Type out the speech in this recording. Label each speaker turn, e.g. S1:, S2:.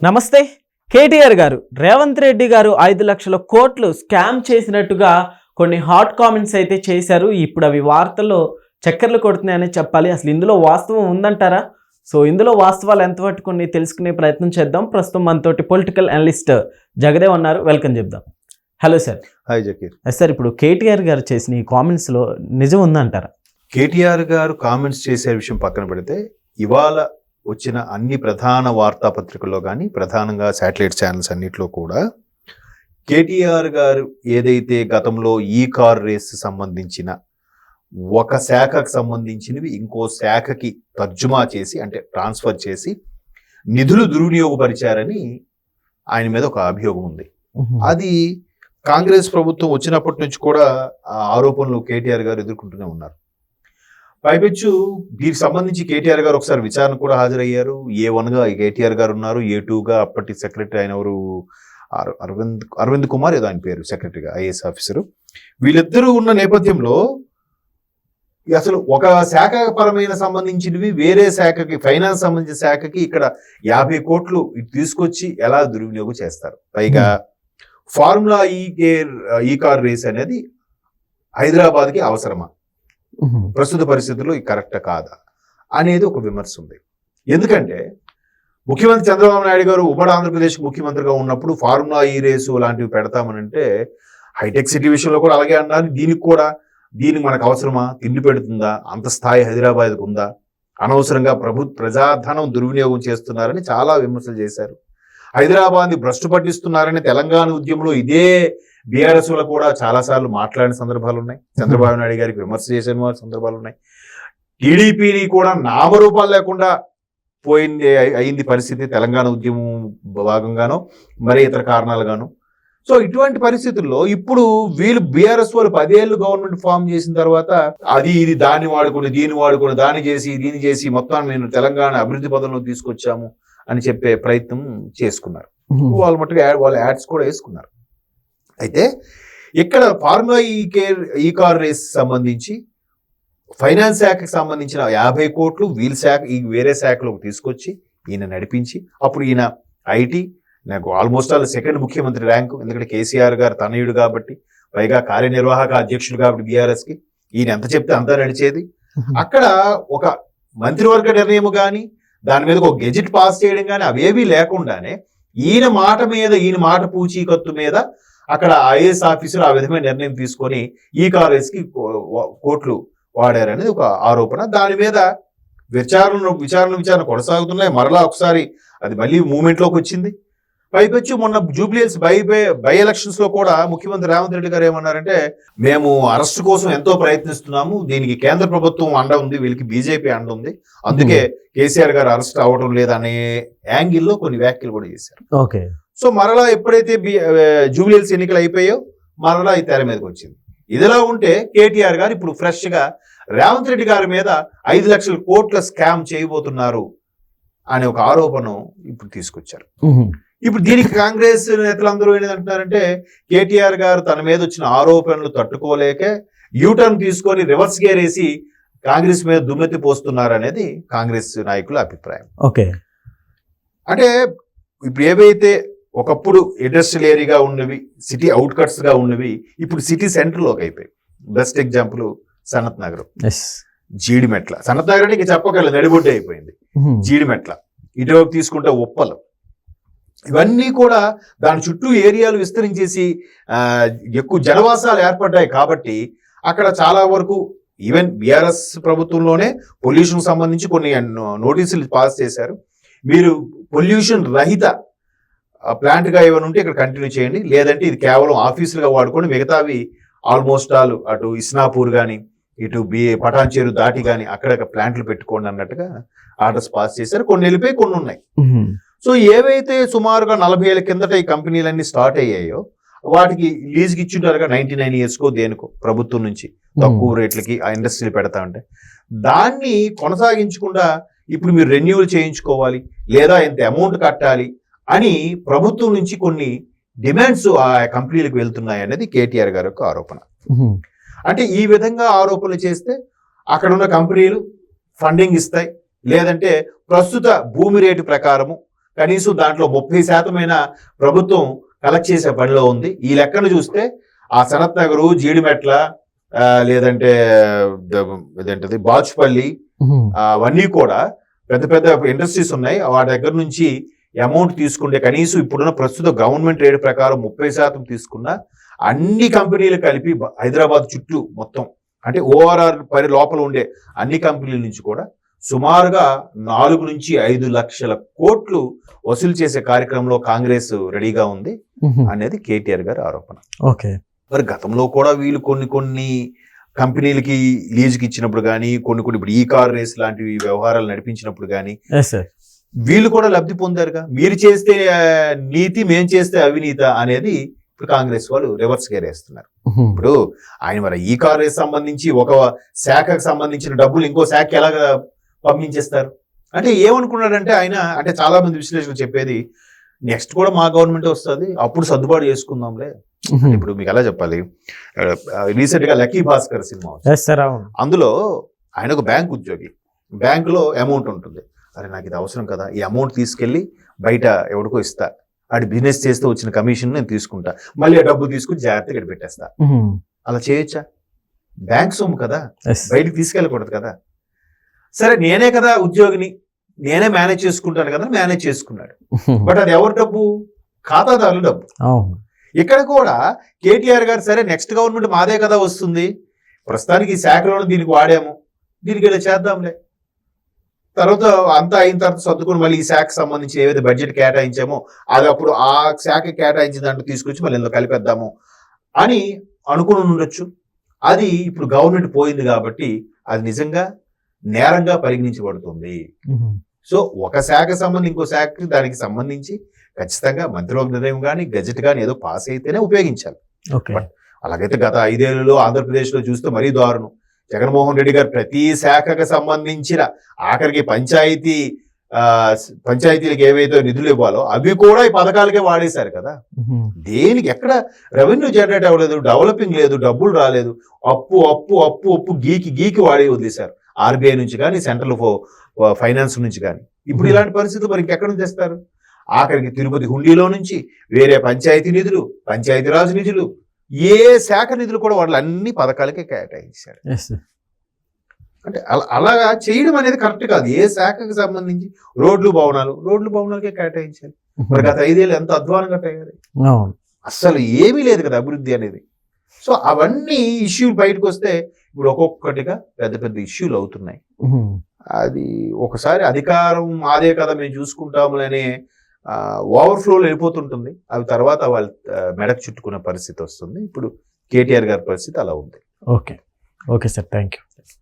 S1: నమస్తే. కేటీఆర్ గారు రేవంత్ రెడ్డి గారు 5 లక్షల కోట్లు స్కామ్ చేసినట్టుగా కొన్ని హాట్ కామెంట్స్ అయితే చేశారు. ఇప్పుడు అవి వార్తల్లో చక్కర్లు కొడుతున్నాయని చెప్పాలి. అసలు ఇందులో వాస్తవం ఉందంటారా? సో ఇందులో వాస్తవాలు ఎంతవరకు కొన్ని తెలుసుకునే ప్రయత్నం చేద్దాం. ప్రస్తుతం మనతోటి పొలిటికల్ అనలిస్ట్ జగదేవ్ ఉన్నారు. వెల్కమ్ చెప్దాం. Hello sir.
S2: Hi Zakir.
S1: Sir, ఇప్పుడు కేటీఆర్ గారు చేసిన ఈ కామెంట్స్లో నిజం ఉందంటారా?
S2: కేటీఆర్ గారు కామెంట్స్ చేసే విషయం పక్కన పెడితే ఇవాళ వచ్చిన అన్ని ప్రధాన వార్తాపత్రికల్లో కానీ ప్రధానంగా శాటిలైట్ ఛానల్స్ అన్నిట్లో కూడా కేటీఆర్ గారు ఏదైతే గతంలో ఈ కార్ రేస్ సంబంధించిన ఒక శాఖకు సంబంధించినవి ఇంకో శాఖకి తర్జుమా చేసి అంటే ట్రాన్స్ఫర్ చేసి నిధులు దుర్వినియోగపరిచారని ఆయన మీద ఒక అభియోగం ఉంది. అది కాంగ్రెస్ ప్రభుత్వం వచ్చినప్పటి నుంచి కూడా ఆ ఆరోపణలు కేటీఆర్ గారు ఎదుర్కొంటూనే ఉన్నారు. పైపెచ్చు దీనికి సంబంధించి కేటీఆర్ గారు ఒకసారి విచారణ కూడా హాజరయ్యారు. A1గా కేటీఆర్ గారు ఉన్నారు, A2గా అప్పటి సెక్రటరీ ఆయన ఎవరు అరవింద్ కుమార్ ఏదో ఆయన పేరు, సెక్రటరీగా ఐఏఎస్ ఆఫీసరు. వీళ్ళిద్దరూ ఉన్న నేపథ్యంలో అసలు ఒక శాఖ పరమైన సంబంధించినవి వేరే శాఖకి, ఫైనాన్స్ సంబంధించిన శాఖకి ఇక్కడ 50 కోట్లు తీసుకొచ్చి ఎలా దుర్వినియోగం చేస్తారు? పైగా ఫార్ములా ఈ కార్ రేస్ అనేది హైదరాబాద్కి అవసరమా, ప్రస్తుత పరిస్థితుల్లో ఇది కరెక్ట్ కాదా అనేది ఒక విమర్శ ఉంది. ఎందుకంటే ముఖ్యమంత్రి చంద్రబాబు నాయుడు గారు ఉమ్మడి ఆంధ్రప్రదేశ్ ముఖ్యమంత్రిగా ఉన్నప్పుడు ఫార్ములా ఈ రేసు లాంటివి పెడతామనంటే హైటెక్ సిటీ విషయంలో కూడా అలాగే అన్నారు. దీనికి మనకు అవసరమా, తిండి పెడుతుందా, అంత స్థాయి హైదరాబాద్కు ఉందా, అనవసరంగా ప్రజాధనం దుర్వినియోగం చేస్తున్నారని చాలా విమర్శలు చేశారు. హైదరాబాద్ని భ్రష్టు పట్టిస్తున్నారని తెలంగాణ ఉద్యమంలో ఇదే బీఆర్ఎస్ లో కూడా చాలాసార్లు మాట్లాడిన సందర్భాలు ఉన్నాయి. చంద్రబాబు నాయుడు గారికి విమర్శ చేసిన సందర్భాలు ఉన్నాయి. టీడీపీని కూడా నామరూపాలు లేకుండా అయింది పరిస్థితి తెలంగాణ ఉద్యమం భాగంగానో మరి ఇతర కారణాలుగాను. సో ఇటువంటి పరిస్థితుల్లో ఇప్పుడు వీళ్ళు బీఆర్ఎస్ వాళ్ళు 10 ఏళ్ళు గవర్నమెంట్ ఫామ్ చేసిన తర్వాత ఇది దాన్ని వాడుకుని దీన్ని చేసి మొత్తాన్ని నేను తెలంగాణ అభివృద్ధి పదంలో తీసుకొచ్చాము అని చెప్పే ప్రయత్నం చేసుకున్నారు. వాళ్ళు మట్టుగా వాళ్ళ యాడ్స్ కూడా వేసుకున్నారు. అయితే ఇక్కడ ఫార్ములా ఈ కార్ రేస్ సంబంధించి ఫైనాన్స్ శాఖకి సంబంధించిన 50 కోట్లు ఈ వేరే శాఖలోకి తీసుకొచ్చి ఈయన నడిపించి, అప్పుడు ఈయన ఐటీ నాకు ఆల్మోస్ట్ ఆల్ సెకండ్ ముఖ్యమంత్రి ర్యాంకు, ఎందుకంటే కేసీఆర్ గారు తనయుడు కాబట్టి, పైగా కార్యనిర్వాహక అధ్యక్షుడు కాబట్టి బీఆర్ఎస్కి ఈయన ఎంత చెప్తే అంతా నడిచేది. అక్కడ ఒక మంత్రివర్గ నిర్ణయం కానీ దాని మీద ఒక గెజిట్ పాస్ చేయడం కానీ అవేవీ లేకుండానే ఈయన మాట పూచీకత్తు మీద అక్కడ ఐఏఎస్ ఆఫీసర్ ఆ విధమైన నిర్ణయం తీసుకొని ఈ కార్ రేస్కి కోట్లు వాడారనేది ఒక ఆరోపణ. దాని మీద విచారణ కొనసాగుతున్నాయి. మరలా ఒకసారి అది మళ్ళీ మూమెంట్లోకి వచ్చింది. పైపెచ్చు మొన్న జూబ్లీహిల్స్ బై ఎలక్షన్స్ లో కూడా ముఖ్యమంత్రి రేవంత్ రెడ్డి గారు ఏమన్నారంటే, మేము అరెస్ట్ కోసం ఎంతో ప్రయత్నిస్తున్నాము, దీనికి కేంద్ర ప్రభుత్వం అండ ఉంది, వీళ్ళకి బీజేపీ అండ ఉంది, అందుకే కేసీఆర్ గారు అరెస్ట్ అవ్వడం లేదనే యాంగిల్లో కొన్ని వ్యాఖ్యలు కూడా చేశారు.
S1: ఓకే.
S2: సో మరలా ఎప్పుడైతే జూబ్లీహిల్స్ ఎన్నికలు అయిపోయాయో మరలా ఈ తెర మీదకి వచ్చింది. ఇదిలా ఉంటే కేటీఆర్ గారు ఇప్పుడు ఫ్రెష్ గా రేవంత్ రెడ్డి గారి మీద 5 లక్షల కోట్ల స్కామ్ చేయబోతున్నారు అనే ఒక ఆరోపణ ఇప్పుడు తీసుకొచ్చారు. ఇప్పుడు దీనికి కాంగ్రెస్ నేతలందరూ ఏంటంటున్నారంటే, కేటీఆర్ గారు తన మీద వచ్చిన ఆరోపణలు తట్టుకోలేక యూటర్న్ తీసుకొని రివర్స్ గేర్ వేసి కాంగ్రెస్ మీద దుమ్మెత్తి పోస్తున్నారు అనేది కాంగ్రెస్ నాయకుల అభిప్రాయం.
S1: ఓకే.
S2: అంటే ఇప్పుడు ఏవైతే ఒకప్పుడు ఇండస్ట్రియల్ ఏరియాగా ఉన్నవి, సిటీ అవుట్కట్స్ గా ఉన్నవి, ఇప్పుడు సిటీ సెంటర్లోకి అయిపోయి. Best example Sanath Nagar, Jeedimetla. సనత్ నగర్ అంటే ఇక చెప్పగలరు, నడిబొడ్డు అయిపోయింది. జీడిమెట్ల ఇటువైపు తీసుకుంటే ఉప్పలు, ఇవన్నీ కూడా దాని చుట్టూ ఏరియాలు విస్తరించేసి ఎక్కువ జనవాసాలు ఏర్పడ్డాయి. కాబట్టి అక్కడ చాలా వరకు ఈవెన్ బీఆర్ఎస్ ప్రభుత్వంలోనే పొల్యూషన్ సంబంధించి కొన్ని నోటీసులు పాస్ చేశారు. మీరు పొల్యూషన్ రహిత ప్లాంట్గా ఏమైనా ఉంటే ఇక్కడ కంటిన్యూ చేయండి, లేదంటే ఇది కేవలం ఆఫీసులుగా వాడుకొని మిగతావి ఆల్మోస్ట్ ఆల్ అటు ఇస్నాపూర్ కానీ ఇటు పటాన్చేరు దాటి కానీ అక్కడ ప్లాంట్లు పెట్టుకోండి అన్నట్టుగా ఆర్డర్స్ పాస్ చేశారు. కొన్ని వెళ్ళిపోయి కొన్ని ఉన్నాయి. సో ఏవైతే సుమారుగా 40 ఏళ్ల కిందట ఈ కంపెనీలన్నీ స్టార్ట్ అయ్యాయో వాటికి లీజ్కి ఇచ్చింటారుగా 99 yearsకో దేనికో ప్రభుత్వం నుంచి తక్కువ రేట్లకి ఆ ఇండస్ట్రీలు పెడతా ఉంటే, దాన్ని కొనసాగించకుండా ఇప్పుడు మీరు రెన్యూవల్ చేయించుకోవాలి లేదా ఎంత అమౌంట్ కట్టాలి అని ప్రభుత్వం నుంచి కొన్ని డిమాండ్స్ ఆ కంపెనీలకు వెళ్తున్నాయి అనేది కేటీఆర్ గారి యొక్క ఆరోపణ. అంటే ఈ విధంగా ఆరోపణలు చేస్తే అక్కడ ఉన్న కంపెనీలు ఫండింగ్ ఇస్తాయి, లేదంటే ప్రస్తుత భూమి రేటు ప్రకారము కనీసం దాంట్లో 30% ప్రభుత్వం కలెక్ట్ చేసే పనిలో ఉంది. ఈ లెక్కను చూస్తే ఆ సనత్ నగరు, జీడిమెట్ల, లేదంటే ఇదేంటది బాచుపల్లి, అవన్నీ కూడా పెద్ద పెద్ద ఇండస్ట్రీస్ ఉన్నాయి. వాటి దగ్గర నుంచి అమౌంట్ తీసుకుంటే కనీసం ఇప్పుడున్న ప్రస్తుత గవర్నమెంట్ రేట్ ప్రకారం 30% తీసుకున్న అన్ని కంపెనీలు కలిపి హైదరాబాద్ చుట్టూ మొత్తం అంటే ఓఆర్ఆర్ పరి లోపల ఉండే అన్ని కంపెనీల నుంచి కూడా సుమారుగా 4 నుంచి 5 లక్షల కోట్లు వసూలు చేసే కార్యక్రమంలో కాంగ్రెస్ రెడీగా ఉంది అనేది కేటీఆర్ గారి ఆరోపణ.
S1: ఓకే,
S2: మరి గతంలో కూడా వీళ్ళు కొన్ని కంపెనీలకి లీజుకి ఇచ్చినప్పుడు కానీ కొన్ని ఇప్పుడు ఈ కార్ రేస్ లాంటివి వ్యవహారాలు నడిపించినప్పుడు కానీ వీళ్ళు కూడా లబ్ధి పొందారుగా. మీరు చేస్తే నీతి, మేం చేస్తే అవినీత అనేది ఇప్పుడు కాంగ్రెస్ వాళ్ళు రివర్స్ గేరేస్తున్నారు. ఇప్పుడు ఆయన మరి ఈ కార్ రేస్ సంబంధించి ఒక శాఖకు సంబంధించిన డబ్బులు ఇంకో శాఖకి ఎలాగ పంపించేస్తారు అంటే ఏమనుకున్నాడంటే ఆయన, అంటే చాలా మంది విశ్లేషకులు చెప్పేది నెక్స్ట్ కూడా మా గవర్నమెంట్ వస్తుంది, అప్పుడు సర్దుబాటు చేసుకుందాంలే. ఇప్పుడు మీకు ఎలా చెప్పాలి, రీసెంట్ గా లక్కీ భాస్కర్ సినిమా అందులో ఆయన ఒక బ్యాంక్ ఉద్యోగి, బ్యాంకులో అమౌంట్ ఉంటుంది. అరే నాకు ఇది అవసరం కదా, ఈ అమౌంట్ తీసుకెళ్లి బయట ఎవరికో ఇస్తా, అటు బిజినెస్ చేస్తూ వచ్చిన కమిషన్ నేను తీసుకుంటా, మళ్ళీ ఆ డబ్బు తీసుకుని జాగ్రత్తగా ఇక్కడ పెట్టేస్తా. అలా చేయొచ్చా? బ్యాంక్ సొమ్ము కదా, బయటకు తీసుకెళ్ళకూడదు కదా. సరే నేనే కదా ఉద్యోగిని, నేనే మేనేజ్ చేసుకుంటాను కదా, మేనేజ్ చేసుకున్నాడు. బట్ అది ఎవరి డబ్బు? ఖాతాదారుల డబ్బు. ఇక్కడ కూడా కేటీఆర్ గారు సరే నెక్స్ట్ గవర్నమెంట్ మాదే కదా వస్తుంది, ప్రస్తుతానికి ఈ శాఖలోనే దీనికి వాడాము, దీనికి ఇలా చేద్దాంలే, తర్వాత అంతా అయిన తర్వాత సర్దుకుని మళ్ళీ ఈ శాఖకు సంబంధించి ఏవైతే బడ్జెట్ కేటాయించామో అది అప్పుడు ఆ శాఖ కేటాయించిన దాంట్లో తీసుకొచ్చి మళ్ళీ ఇందులో కలిపేద్దాము అని అనుకుని ఉండొచ్చు. అది ఇప్పుడు గవర్నమెంట్ పోయింది కాబట్టి అది నిజంగా నేరంగా పరిగణించబడుతుంది. సో ఒక శాఖ సంబంధించి ఇంకో శాఖకి దానికి సంబంధించి ఖచ్చితంగా మంత్రివర్గ నిర్ణయం కానీ గెజెట్ కానీ ఏదో పాస్ అయితేనే ఉపయోగించాలి. బట్ అలాగైతే గత 5 ఏళ్లలో ఆంధ్రప్రదేశ్లో చూస్తే మరీ దారుణం. జగన్మోహన్ రెడ్డి గారు ప్రతి శాఖకు సంబంధించిన ఆఖరికి పంచాయతీలకు ఏవైతే నిధులు ఇవ్వాలో అవి కూడా ఈ పథకాలకే వాడేశారు కదా. దేనికి ఎక్కడ రెవెన్యూ జనరేట్ అవ్వలేదు, డెవలపింగ్ లేదు, డబ్బులు రాలేదు, అప్పు అప్పు అప్పు అప్పు గీకి వాడి వదిలేశారు. ఆర్బీఐ నుంచి కానీ సెంట్రల్ ఫైనాన్స్ నుంచి కానీ. ఇప్పుడు ఇలాంటి పరిస్థితులు మరి ఇంకెక్కడ నుంచి తెస్తారు? ఆఖరికి తిరుపతి హుండీలో నుంచి వేరే పంచాయతీ నిధులు, పంచాయతీరాజ్ నిధులు, ఏ శాఖ నిధులు కూడా వాళ్ళు అన్ని పథకాలకే కేటాయించారు. అంటే అలాగా చేయడం అనేది కరెక్ట్ కాదు. ఏ శాఖకు సంబంధించి రోడ్లు భవనాలకే కేటాయించాలి. మరి గత 5 ఏళ్ళు ఎంత అధ్వానంగా తయారు, అస్సలు ఏమీ లేదు కదా అభివృద్ధి అనేది. సో అవన్నీ ఇష్యూలు బయటకు వస్తే ఇప్పుడు ఒక్కొక్కటిగా పెద్ద పెద్ద ఇష్యూలు అవుతున్నాయి. అది ఒకసారి అధికారం మాదే కదా మేము చూసుకుంటాము అనే ఓవర్ఫ్లోలో వెళ్ళిపోతుంటుంది. అవి తర్వాత వాళ్ళు మెడకు చుట్టుకునే పరిస్థితి వస్తుంది. ఇప్పుడు కేటీఆర్ గారి పరిస్థితి అలా ఉంది.
S1: Okay sir, thank you.